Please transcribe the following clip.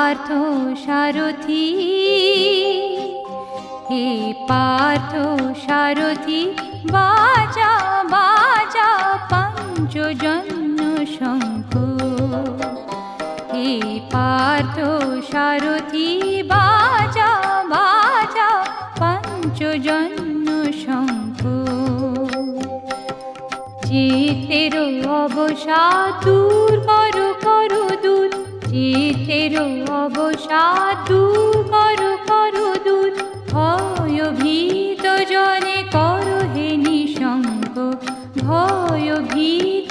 পার্থ সারথি, হে পার্থ সারথি, বাজা বাজা পঞ্চজন্য শঙ্খ। হে পার্থ সারথি, বাজা বাজা পঞ্চজন্য শঙ্খ। চিতের অবসাদ দূর করো করো দূর, চিতের অবসাদ দূর করো করো দূর। ভয়ভীত জনে করো হে নিঃসঙ্গ, ভয়ভীত